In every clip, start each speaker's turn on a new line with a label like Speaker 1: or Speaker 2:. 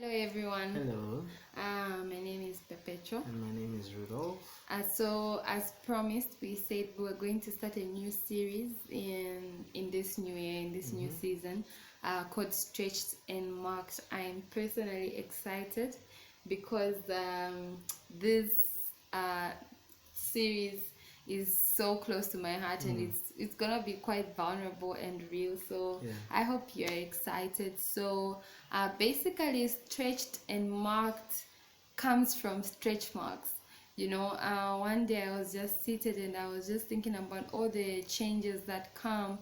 Speaker 1: Hello everyone.
Speaker 2: Hello,
Speaker 1: My name is Perpetual.
Speaker 2: and my name is Rudolph.
Speaker 1: So as promised, we said we were going to start a new series in this new year, in this new season, called Stretched and Marked. I'm personally excited because this uh, series is so close to my heart, and it's gonna be quite vulnerable and real. So
Speaker 2: Yeah.
Speaker 1: I hope you're excited. So basically, stretched and marked comes from stretch marks. One day I was just seated and I was just thinking about all the changes that come,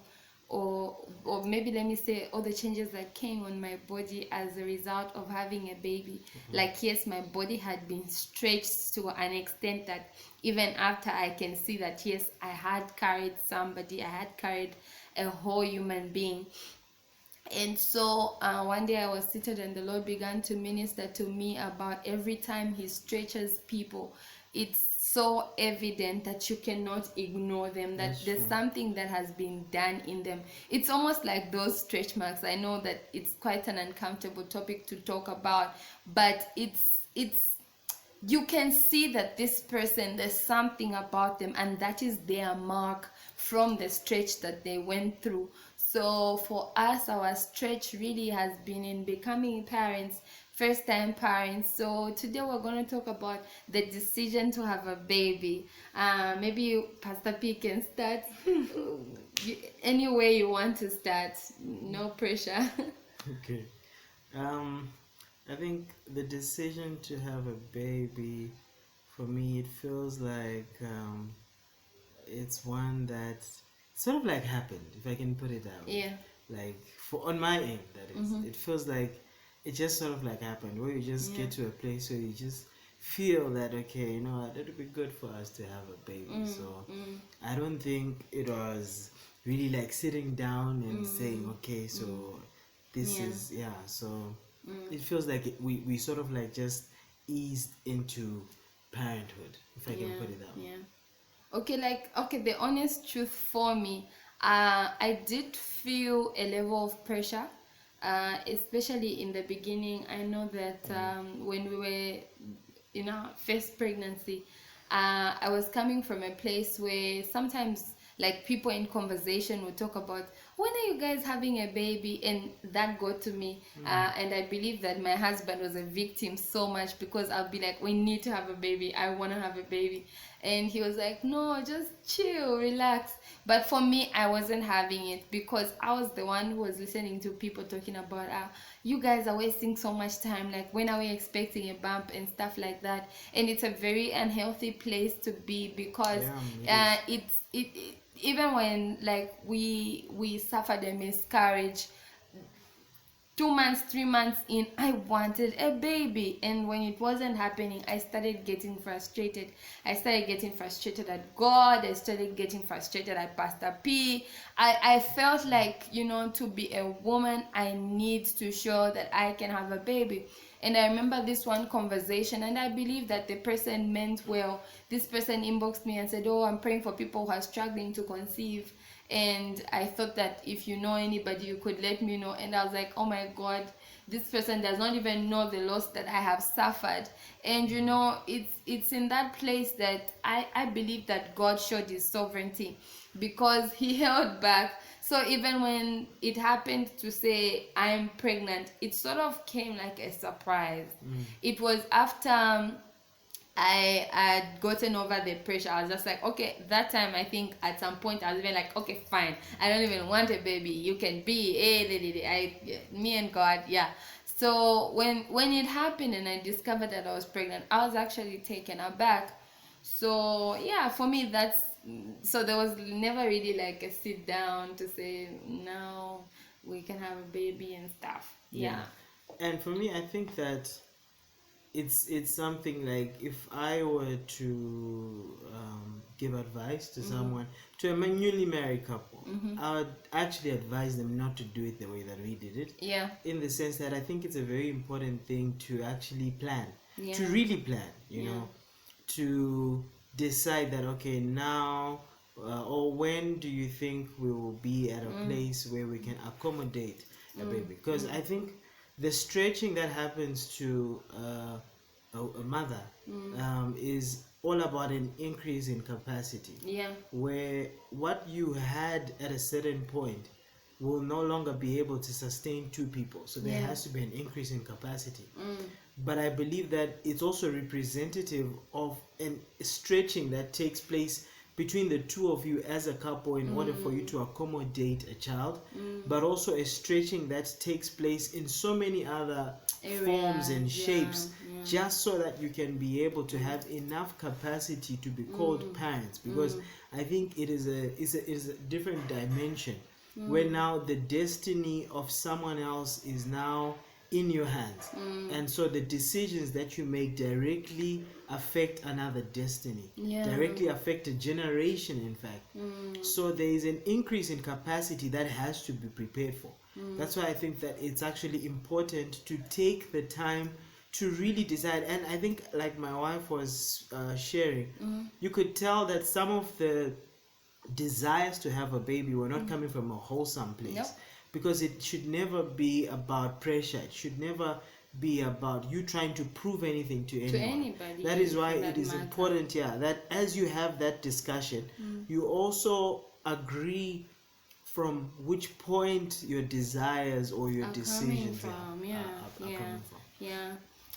Speaker 1: or maybe let me say all the changes that came on my body as a result of having a baby. Like, yes, my body had been stretched to an extent that even after I can see that, yes, I had carried somebody, I had carried a whole human being. And so one day I was seated and the Lord began to minister to me about every time He stretches people, it's so evident that you cannot ignore them, that
Speaker 2: That's
Speaker 1: there's
Speaker 2: true.
Speaker 1: something that has been done in them. It's almost like those stretch marks. I know that it's quite an uncomfortable topic to talk about, but it's you can see that this person, there's something about them, and that is their mark from the stretch that they went through. So for us, our stretch really has been in becoming parents, first time parents. So today we're going to talk about the decision to have a baby. Maybe Pastor P can start. Any way you want to start, no pressure.
Speaker 2: Okay. Um, I think the decision to have a baby, for me, it feels like it's one that sort of like happened, if I can put it that way.
Speaker 1: Yeah.
Speaker 2: Like for on my end, that is. It feels like it just sort of like happened, where you just
Speaker 1: Yeah.
Speaker 2: get to a place where you just feel that okay, you know what, it would be good for us to have a baby. So I don't think it was really like sitting down and saying, okay, so this
Speaker 1: Yeah.
Speaker 2: is yeah. So it feels like we sort of like just eased into parenthood, if I can put it that way.
Speaker 1: Yeah. Okay, the honest truth for me, I did feel a level of pressure, especially in the beginning. I know that when we were in our first pregnancy, I was coming from a place where sometimes, like, people in conversation would talk about, when are you guys having a baby? And that got to me. And I believe that my husband was a victim so much, because I'll be like, we need to have a baby, I want to have a baby. And he was like, no, just chill, relax. But for me, I wasn't having it, because I was the one who was listening to people talking about, you guys are wasting so much time, like, when are we expecting a bump and stuff like that. And it's a very unhealthy place to be, because
Speaker 2: Yeah, it is.
Speaker 1: it even when, like, we suffered a miscarriage, 2 months, 3 months in, I wanted a baby. And when it wasn't happening, I started getting frustrated. I started getting frustrated at God. I started getting frustrated at Pastor P. I felt like, to be a woman, I need to show that I can have a baby. And I remember this one conversation, and I believe that the person meant well. This person inboxed me and said, oh, I'm praying for people who are struggling to conceive. And I thought that if you know anybody, you could let me know. And I was like, oh my God, this person does not even know the loss that I have suffered. And it's in that place that I believe that God showed His sovereignty, because He held back. So even when it happened to say I'm pregnant, it sort of came like a surprise. It was after I had gotten over the pressure. I was just like, okay, that time I think at some point I was even like, okay, fine, I don't even want a baby. You can be, me and God, yeah. So when it happened and I discovered that I was pregnant, I was actually taken aback. So yeah, for me so there was never really like a sit down to say no, we can have a baby and stuff.
Speaker 2: Yeah.
Speaker 1: Yeah.
Speaker 2: And for me, I think that it's something like if I were to give advice to someone, to a newly married couple, I would actually advise them not to do it the way that we did it.
Speaker 1: Yeah.
Speaker 2: In the sense that I think it's a very important thing to actually plan, to
Speaker 1: Yeah.
Speaker 2: really plan, you
Speaker 1: Yeah.
Speaker 2: know, to decide that okay, now or when do you think we will be at a place where we can accommodate a baby? Because I think the stretching that happens to a mother is all about an increase in capacity.
Speaker 1: Yeah.
Speaker 2: Where what you had at a certain point will no longer be able to sustain two people. So there has to be an increase in capacity. But I believe that it's also representative of an stretching that takes place between the two of you as a couple in order for you to accommodate a child, but also a stretching that takes place in so many other forms and shapes, just so that you can be able to have enough capacity to be called parents. Because I think it is a different dimension where now the destiny of someone else is now in your hands, and so the decisions that you make directly affect another destiny, directly affect a generation, in fact. So there is an increase in capacity that has to be prepared for. That's why I think that it's actually important to take the time to really decide. And I think, like my wife was sharing, you could tell that some of the desires to have a baby were not coming from a wholesome place.
Speaker 1: Nope.
Speaker 2: Because it should never be about pressure. It should never be about you trying to prove anything to anyone.
Speaker 1: Anybody.
Speaker 2: That is why it is important, that as you have that discussion, you also agree from which point your desires or your decisions are coming from.
Speaker 1: Yeah.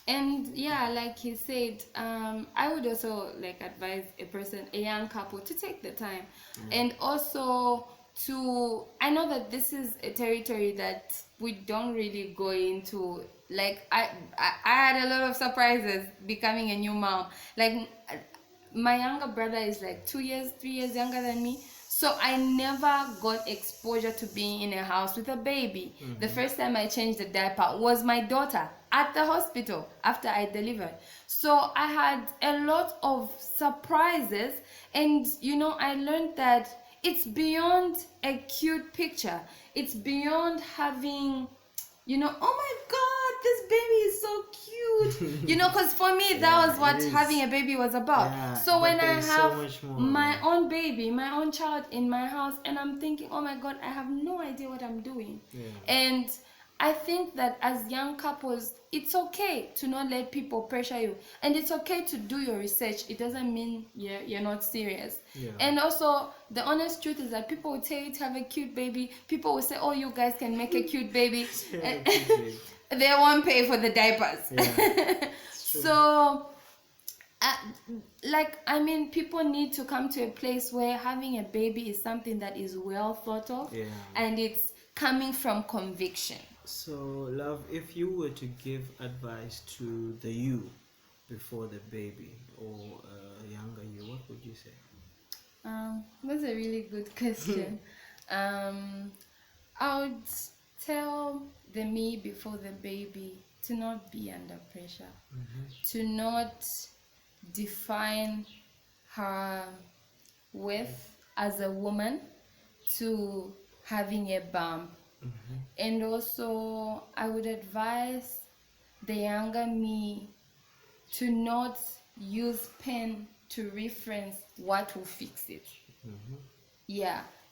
Speaker 1: And like he said, I would also like advise a young couple to take the time, and also I know that this is a territory that we don't really go into. Like I had a lot of surprises becoming a new mom. Like my younger brother is like 3 years younger than me. So I never got exposure to being in a house with a baby. The first time I changed the diaper was my daughter at the hospital after I delivered. So I had a lot of surprises, and I learned that it's beyond a cute picture. It's beyond having, oh my God, this baby is so cute. Because for me, that was what having a baby was about.
Speaker 2: Yeah,
Speaker 1: so when I have
Speaker 2: so
Speaker 1: my own baby, my own child in my house, and I'm thinking, oh my God, I have no idea what I'm doing. And I think that as young couples, it's okay to not let people pressure you, and it's okay to do your research. It doesn't mean you're not serious. And also, the honest truth is that people will tell you to have a cute baby. People will say, oh, you guys can make a cute baby. They won't pay for the diapers. So people need to come to a place where having a baby is something that is well thought of, and it's coming from conviction.
Speaker 2: So, love, if you were to give advice to the you before the baby, or younger you, what would you say?
Speaker 1: That's a really good question. I would tell the me before the baby to not be under pressure, to not define her worth as a woman to having a bump. And also, I would advise the younger me to not use pen to reference what will fix it.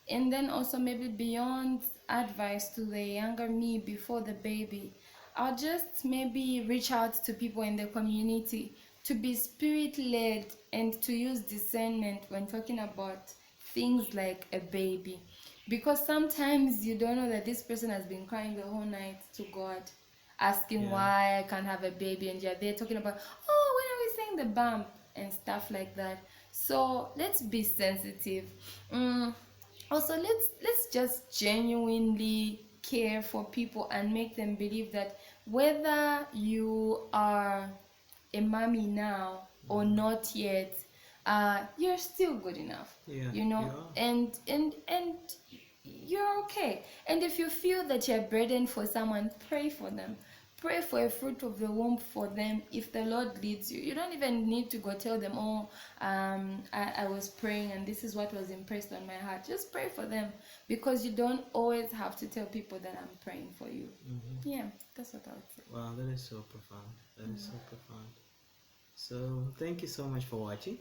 Speaker 1: And then also, maybe beyond advice to the younger me before the baby, I'll just maybe reach out to people in the community to be spirit-led and to use discernment when talking about things like a baby. Because sometimes you don't know that this person has been crying the whole night to God, asking why I can't have a baby, and you're there talking about, oh, when are we saying the bump and stuff like that. So let's be sensitive. Also, let's just genuinely care for people and make them believe that whether you are a mommy now or not yet, you're still good enough. And you're okay. And if you feel that you're burdened for someone, pray for them. Pray for a fruit of the womb for them if the Lord leads you. You don't even need to go tell them, oh, I was praying and this is what was impressed on my heart. Just pray for them, because you don't always have to tell people that I'm praying for you. Yeah, that's what I would say.
Speaker 2: Wow, that is so profound. That is so profound. So thank you so much for watching.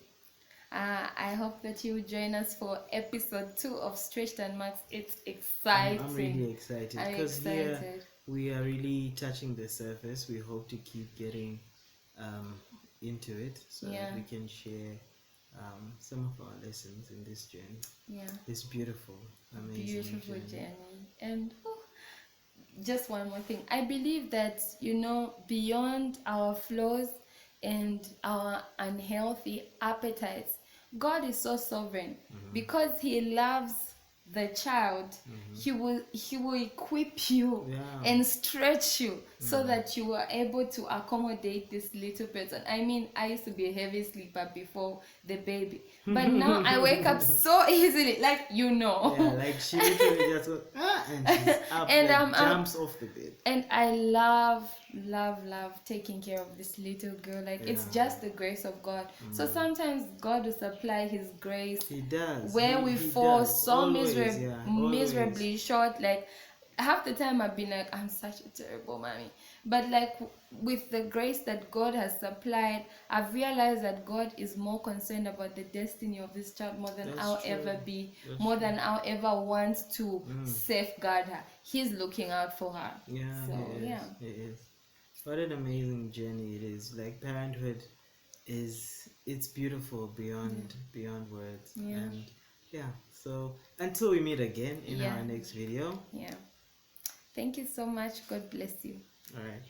Speaker 1: I hope that you will join us for episode 2 of Stretched and Max. It's exciting.
Speaker 2: I'm really excited, because we are really touching the surface. We hope to keep getting into it so that we can share some of our lessons in this journey.
Speaker 1: Yeah.
Speaker 2: This beautiful, amazing
Speaker 1: Beautiful
Speaker 2: journey.
Speaker 1: journey. And just one more thing. I believe that, beyond our flaws and our unhealthy appetites, God is so sovereign. Because He loves the child, He will equip you and stretch you so that you are able to accommodate this little person. I mean, I used to be a heavy sleeper before the baby, but now I wake up so easily, like
Speaker 2: Yeah, like she literally just goes, and she's up,
Speaker 1: and
Speaker 2: like jumps off the bed.
Speaker 1: and I love taking care of this little girl. Like, it's just the grace of God. So sometimes God will supply His grace.
Speaker 2: He does.
Speaker 1: Where we fall
Speaker 2: does.
Speaker 1: so
Speaker 2: Always, always.
Speaker 1: miserably short. Like, half the time I've been like, I'm such a terrible mommy. But like, with the grace that God has supplied, I've realized that God is more concerned about the destiny of this child more than I'll ever be, more than I'll ever want to safeguard her. He's looking out for her.
Speaker 2: Yeah, He is. What an amazing journey it is. Like, parenthood it's beautiful beyond words. And so until we meet again in our next video.
Speaker 1: Thank you so much. God bless you.
Speaker 2: All right.